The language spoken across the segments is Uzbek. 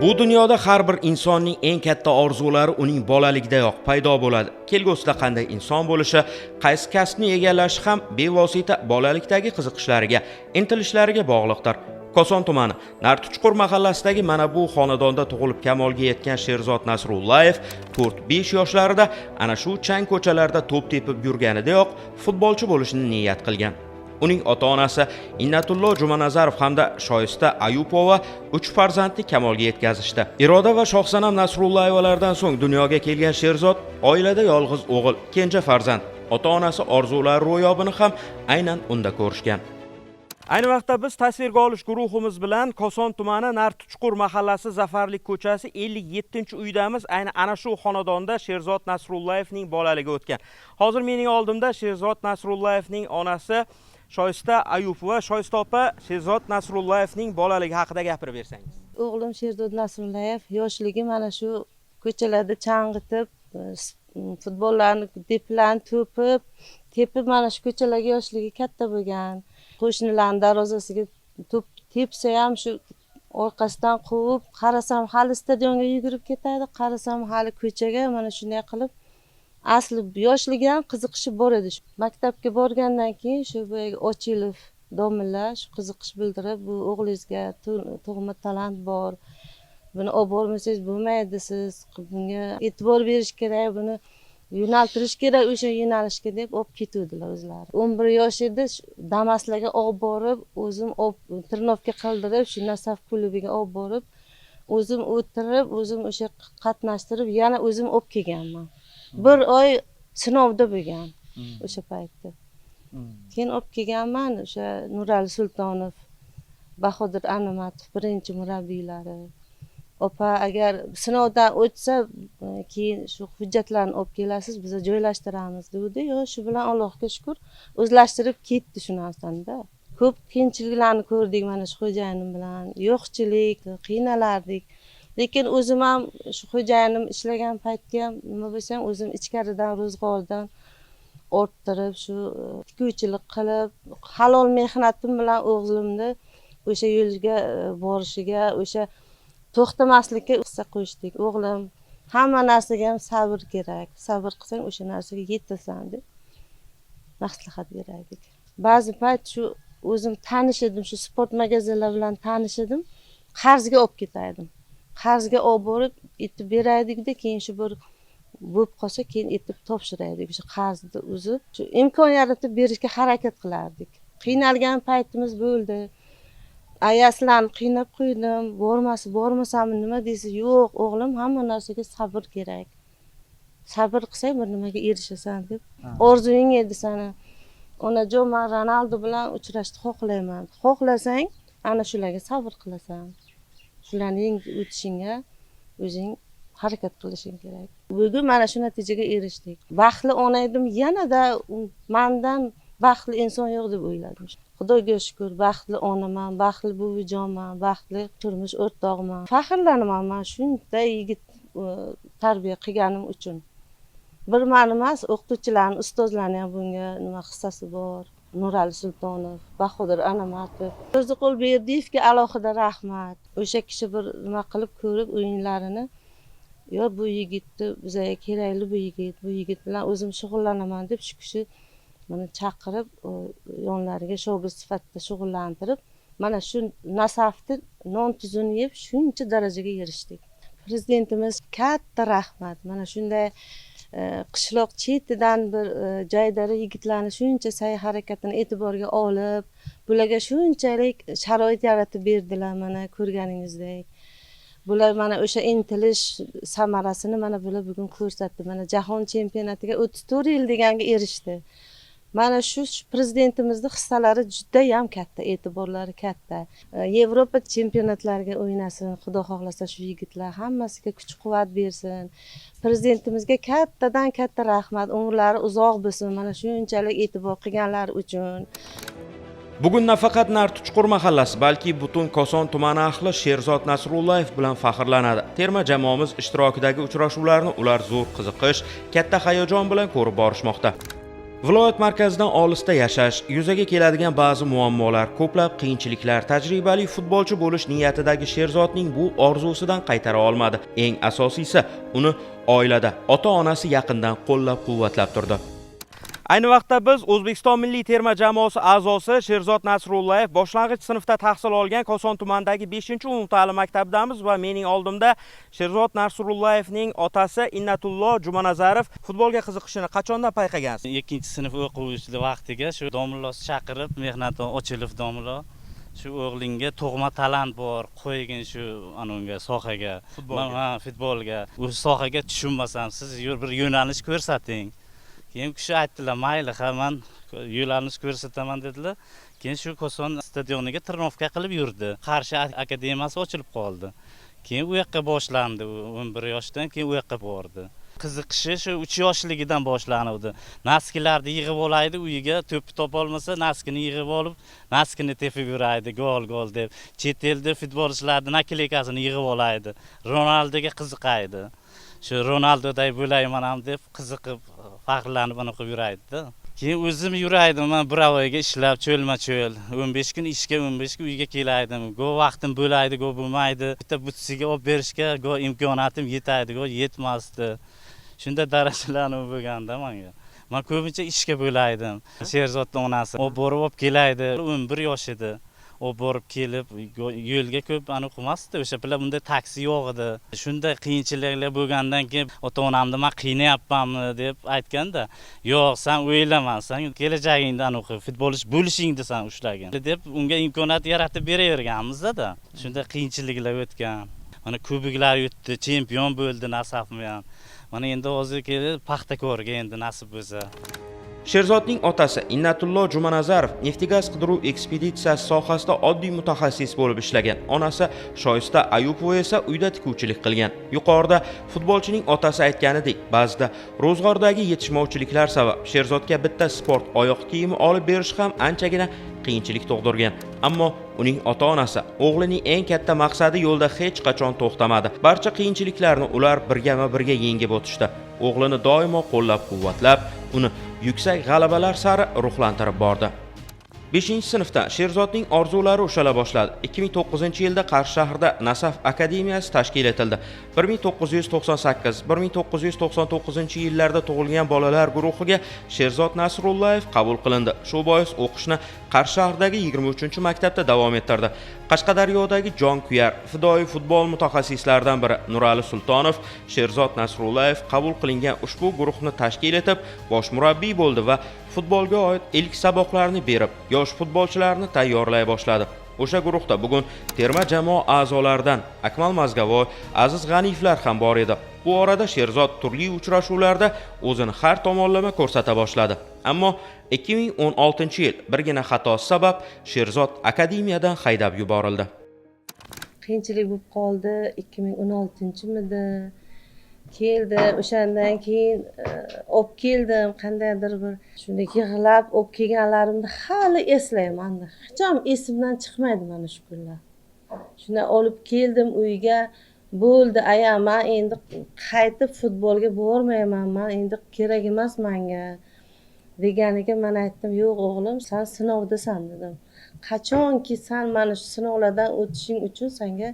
Bu dunyoda har bir insonning eng katta orzulari uning bolaligidayoq paydo bo'ladi. Kelgusida qanday inson bo'lishi, qaysi kasbni egallashi ham bevosita bolalikdagi qiziqishlariga, intilishlariga bog'liqdir. Koson tumani Nartuchqur mahallasidagi mana bu xonadonda tug'ilib kamolga yetgan Sherzod Nasrullayev 4-5 yoshlarida ana shu chang ko'chalarda to'p tepib yurganidayoq futbolchi bo'lishni niyat qilgan. Uning ota-onasi Innatullo Jumanazarov hamda Shoista Ayupova 3 farzandni kamolga yetkazishdi. Iroda va Shohsanam Nasrullayevalardan so'ng dunyoga kelgan Sherzod oilada yolg'iz o'g'il, kenja farzand. Ota-onasi orzulari ro'yobini ham aynan unda ko'rishgan. Ayni vaqtda biz tasvirga olish guruhimiz bilan Koson tumani Nartuchqur mahallasi Zafarlik ko'chasi 57-uydamiz. Ana shu xonadonda Sherzod Nasrullayevning bolaligi o'tgan. Hozir mening oldimda Sherzod Nasrullayevning onasi Shoista Ayupova. Shoista opa, Sherzod Nasrullayevning bolaligi haqida gapirib bersangiz. O'g'lim Sherzod Nasrullayev yoshligi mana shu ko'chalarda chang'itib, futbollarni deplanib, tepib mana shu ko'chalarga yoshligi katta bo'lgan. Qo'shnilarning darvozasiga to'p tepsa ham shu orqasidan quvib, qarasam hali stadionga yugurib ketadi, qarasam hali ko'chaga mana shunday qilib asli yoshligidan qiziqishi bor edi. Maktabga borgandan keyin shu boyagi Ochilov domlalar shu qiziqish bildirib, bu o'g'lingizga tug'ma talant bor. Buni olib bormasangiz bo'lmaydi, siz bunga e'tibor berish kerak, buni yo'naltirish kerak o'sha yo'nalishga deb olib ketuvdilar o'zlari. 11 yosh edi, Damaslarga olib borib, o'zim Tirnovga qildirib, shu Nasaf klubiga olib borib, o'zim o'tirib, o'zim o'sha qatnashtirib, yana o'zim olib kelganman. 1 oy sinovda bo'lgan o'sha paytda. Keyin olib kelganman, o'sha Nurali Sultonov, Bahodir Anomatov birinchi murabbiylari. Opa, agar sinovdan o'tsa, keyin shu hujjatlarni olib kelasiz, biz joylashtiramiz dedi. Yo, shu bilan Allohga shukr, o'zlashtirib ketdi shu narsani-da. Ko'p qiyinchiliklarni ko'rdik mana shu xo'jayinim bilan. Yo'qchilik, qiynalardik. Lekin o'zim ham shu xo'jayinim ishlagan paytga ham nima bo'lsa ham o'zim ichkaridan ro'zg'ordan orttirib, shu tikuvchilik qilib, halol mehnatim bilan o'g'limni o'sha yo'lga borishiga, o'sha to'xtamaslikka hissa qo'shdik. O'g'lim, hamma narsaga ham sabr kerak. Sabr qilsang o'sha narsaga yetasan deb maslahat beraylik. Ba'zi payt shu o'zim tanishidim, shu sport magazinlar bilan tanishidim, qarzga olib ketardim. Qarzga olib borib etib beraydik-da, keyin shu bir bo'lib qolsa, keyin etib topshiraydik. O'sha qarzni o'zi shu imkon yaratib berishga harakat qilardik. Qiynalgan paytimiz bo'ldi. Ayaslarni qiynab qo'ydim, bormasam nima deysiz? Yo'q, o'g'lim, hamma narsaga sabr kerak. Sabr qilsang bir nimaga erishasan deb. Orzuying edi sana. Onajon, men Ronaldo bilan uchrashni xohlayman. Xohlasang, ana shularga sabr qilasan. Shularni yengib o'tishingga o'zing harakat qilishing kerak. Bugun mana shu natijaga erishdik. Baxtli ona edim, yanada mendan baxtli inson yo'q deb o'yladim. Xudoga shukr, baxtli onaman, baxtli buvijonman, baxtli turmush o'rtog'man. Faxrlanaman men shunday yigit tarbiya qilganim uchun. Bir meni emas, o'qituvchilarning, ustozlarning ham bunga nima hissasi bor. Nurali Sultonov, Bahodir Anomatov, Ro'ziqul Berdiyevga alohida rahmat. O'sha kishi bir nima qilib ko'rib o'yinlarini, yo bu yigitni bizga kerakli bu yigit bilan o'zim shug'ullanaman deb shu kishi meni chaqirib, yonlariga shogird sifatida shug'ullantirib, mana shu Nasafni non tuzini yeb shuncha darajaga erishdik. Prezidentimiz katta rahmat. Mana shunday qishloq chetidan bir joydagi yigitlarni shuncha sa'y harakatini e'tiborga olib, bularga shunchalik sharoit yaratib berdilar, mana ko'rganingizdek. Bular mana o'sha intilish samarasini mana bular bugun ko'rsatdi. Mana jahon chempionatiga 34 yil deganga erishdi. Mana shu prezidentimizning hissalari juda ham katta, e'tiborlari katta. Yevropa chempionatlariga o'ynasin, Xudo xohlasa shu yigitlar hammasiga kuch-quvvat bersin. Prezidentimizga kattadan katta rahmat, umrlari uzoq bo'lsin, mana shunchalik e'tibor qilganlari uchun. Bugun nafaqat Nartuchqur mahallasi, balki butun Koson tumani ahli Sherzod Nasrullayev bilan faxrlanadi. Terma jamoamiz ishtirokidagi uchrashuvlarni ular zo'r qiziqish, katta hayajon bilan ko'rib borishmoqda. Viloyat markazidan olisda yashash, yuzaga keladigan ba'zi muammolar, ko'plab qiyinchiliklar tajribali futbolchi bo'lish niyatidagi Sherzodning bu orzusidan qaytara olmadi. Eng asosiysi, uni oilada ota-onasi yaqindan qo'llab-quvvatlab turdi. Ayni vaqtda biz O'zbekiston milliy terma jamoasi a'zosi Sherzod Nasrullayev boshlang'ich sinfda tahsil olgan Koson tumanidagi 5-umumta'lim maktabidamiz va mening oldimda Sherzod Nasrullayevning otasi Innatullo Jumanazarov. Futbolga qiziqishini qachondan payqagansiz? 2-sinf o'quvchi vaqtiga shu domlalar chaqirib, mehnatdan ochilib domla shu o'g'lingga tug'ma talant bor, qo'ygin shu anunga sohaga, futbolga. Bu sohaga tushunmasam, siz bir yo'nalish ko'rsating. Keyin kishi aytdilar, mayli, men yo'llarni ko'rsataman dedilar. Keyin shu Koson stadioniga trenirovka qilib yurdi. Qarshi akademiyasi ochilib qoldi. Keyin u yoqqa boshlandi, 11 yoshdan keyin u yoqqa bordi. Qiziqishi shu 3 yoshligidan boshlanadi. Naskilarni yig'ib olaydi, uyiga to'p topa olmasa, naskini yig'ib olib, naskini tepib yuraydi, gol deb. Chet elda futbolchilarning naklekasini yig'ib olaydi. Ronaldoga qiziqaydi. Shu Ronaldoday bo'layman ham deb qiziqib, faxrlanib o'qib yuraydi-da. Keyin o'zim yuraydim, men Bravoga ishlab, cho'lma-cho'l, 15 kun ishga, 15 kun uyga kelaydim. Go vaqtim bo'laydi, go bo'lmaydi. Bitta butsiga olib berishga go imkoniyatim yetaydi, go yetmasdi. Shunda darajalarni bo'lganda menga. Men ko'pincha ishga bo'laydim. Sherzodning onasi olib borib kelaydi, 11 yosh edi. O borib kelib yo'lga ko'p o'qimasdi. O'sha bilan bunda taksi yo'q edi. Shunday qiyinchiliklar bo'lgandan keyin ota-onamni men qiynayapmanmi deb aytganda, "Yo'q, sen o'ylama, sen kelajagingdan o'qi, futbolchi bo'lishingni sen ushlagin" deb unga imkoniyat yaratib beraverganmiz-da. Shunday qiyinchiliklar o'tgan. Mana kubiklar yutdi, chempion bo'ldi Nasafmiyan. Mana endi hozir kelib Paxtakorga endi nasib bo'lsa. Sherzodning otasi Innatullo Jumanazarov neftigaz qidiruv ekspeditsiyasi sohasida oddiy mutaxassis bo'lib ishlagan. Onasi Shoista Ayupova esa uyda tikuvchilik qilgan. Yuqorida futbolchining otasi aytganidek, ba'zida ro'zg'ordagi yetishmovchiliklar sabab Sherzodga bitta sport oyoq kiyimi olib berish ham anchagina qiyinchilik tug'dirgan. Ammo uning ota-onasi o'g'lining eng katta maqsadi yo'lda hech qachon to'xtamadi. Barcha qiyinchiliklarni ular birga yengib o'tishdi. O'g'lini doimo qo'llab-quvvatlab, uni yuksak g'alabalar sari ruhlantirib bordi. 5-sinfda Sherzodning orzulari ushala boshladi. 2009-yilda Qarshi shahrida Nasaf akademiyasi tashkil etildi. 1998-1999-yillarda tug'ilgan bolalar guruhiga Sherzod Nasrullayev qabul qilindi. Shu bois o'qishni Qarshi shahridagi 23-maktabda davom ettirdi. Qashqadaryodagi jonkuyar, fidoyi futbol mutaxassislaridan biri Nurali Sultonov Sherzod Nasrullayev qabul qilingan ushbu guruhni tashkil etib, bosh murabbiy bo'ldi va futbolga oid ilk saboqlarni berib, yosh futbolchilarni tayyorlay boshladi. O'sha guruhda bugun terma jamoa a'zolaridan Akmal Mazgavoy, Aziz G'aniyevlar ham bor edi. Bu orada Sherzod turli uchrashuvlarda o'zini har tomonlama ko'rsata boshladi. Ammo 2016-yil birgina xatosi sabab Sherzod akademiyadan haydab yuborildi. Qiyinchilik bo'lib qoldi, 2016-midi. Keldi, o'shandan keyin olib keldim, qandaydir bir shunday yig'lab olib kelganlarimni hali eslayman. Hech ham esimdan chiqmaydi mana shu kunlar. Shunday olib keldim uyga, bo'ldi, aya, men endi qaytib futbolga bormayman, men endi kerak emas menga deganiga men aytdim, "Yo'q o'g'lim, sen sinovdasan" dedim. Qachonki sen mana shu sinovlardan o'tishing uchun senga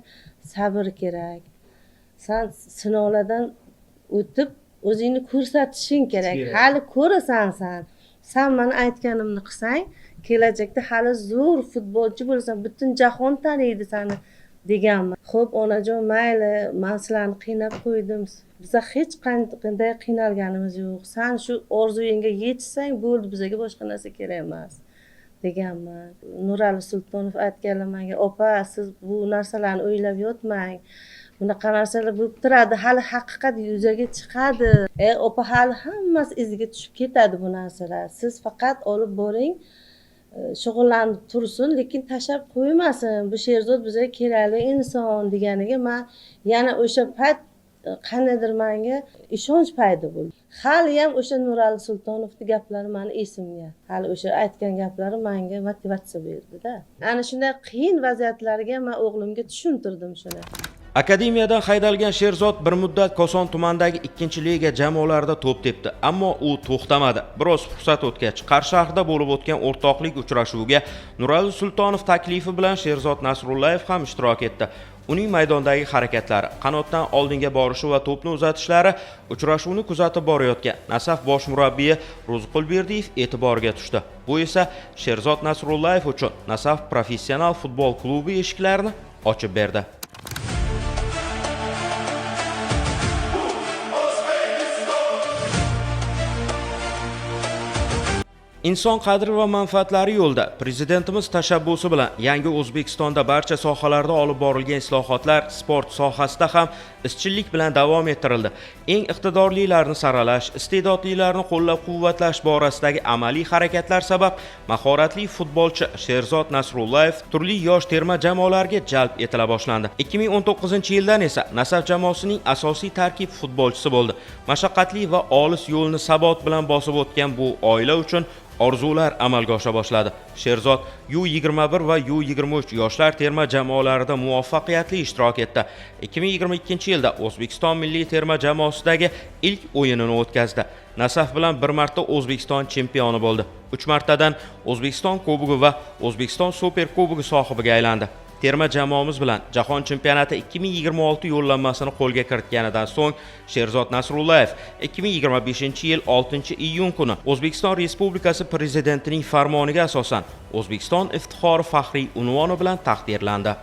sabr kerak. Sen sinovlardan o'tib o'zingni ko'rsatishing kerak. Hali ko'rasan sen. Sen meni aytganimni qilsang, kelajakda hali zo'r futbolchi bo'lasan, butun jahon taniydi seni deganman. Xo'p, onajon, mayli, men sizlarni qiynab qo'ydim. Biza hech qanday qiynalganimiz yo'q. Sen shu orzuyingga yetishsang, bo'ldi, bizga boshqa narsa kerak emas deganman. Nurali Sultonov aytganlar menga, "Opa, siz bu narsalarni o'ylab yotmang. Bunaqa narsalar bo'lib turadi, hali haqiqat yuzaga chiqadi. Opa, hali hammasi iziga tushib ketadi bu narsalar. Siz faqat olib boring, shug'ullanib tursin, lekin tashlab qo'ymasin. Bu Sherzod bizga kerakli inson" deganiga men yana o'sha payt qandaydir menga ishonch paydo bo'ldi. Hali ham o'sha Nurali Sultonovning gaplari meni esimga. Hali o'sha aytgan gaplari menga motivatsiya berdi-da. Ana shunday qiyin vaziyatlarga men o'g'limga tushuntirdim shuni. Akademiyadan haydalgan Sherzod bir muddat Koson tumanidagi 2-liga jamoalarida to'p tepdi, ammo u to'xtamadi. Biroz fursat o'tgach, Qarshi shahrida bo'lib o'tgan o'rtoqlik uchrashuviga Nurali Sultonov taklifi bilan Sherzod Nasrullayev ham ishtirok etdi. Uning maydondagi harakatlari, qanotdan oldinga borishi va to'pni uzatishlari uchrashuvni kuzatib borayotgan Nasaf bosh murabbiyi Ro'ziqul Berdiyev e'tiboriga tushdi. Bu esa Sherzod Nasrullayev uchun Nasaf professional futbol klubi eshiklarini ochib berdi. Inson qadri va manfaatlari yo'lida Prezidentimiz tashabbusi bilan yangi O'zbekistonda barcha sohalarda olib borilgan islohotlar sport sohasida ham izchillik bilan davom ettirildi. Eng iqtidorlilarni saralash, iste'dodlilarni qo'llab-quvvatlash borasidagi amaliy harakatlar sabab mahoratli futbolchi Sherzod Nasrullayev turli yosh terma jamoalarga jalb etila boshlandi. 2019-yildan esa Nasaf jamoasining asosiy tarkib futbolchisi bo'ldi. Mashaqqatli va olis yo'lni sabot bilan bosib o'tgan bu oila uchun orzular amalga osha boshladi. Sherzod U21 va U23 yoshlar terma jamoalarida muvaffaqiyatli ishtirok etdi. 2022-yilda O'zbekiston milliy terma jamoasidagi ilk o'yinini o'tkazdi. Nasaf bilan bir marta O'zbekiston chempioni bo'ldi. 3 martadan O'zbekiston kubogi va O'zbekiston super kubogi sohibiga aylandi. Terma jamoamiz bilan Jahon chempionati 2026 yo'llanmasini qo'lga kiritganidan so'ng Sherzod Nasrullayev 2025-yil 6-iyun kuni O'zbekiston Respublikasi prezidentining farmoniga asosan O'zbekiston iftixori faxriy unvoni bilan taqdirlandi.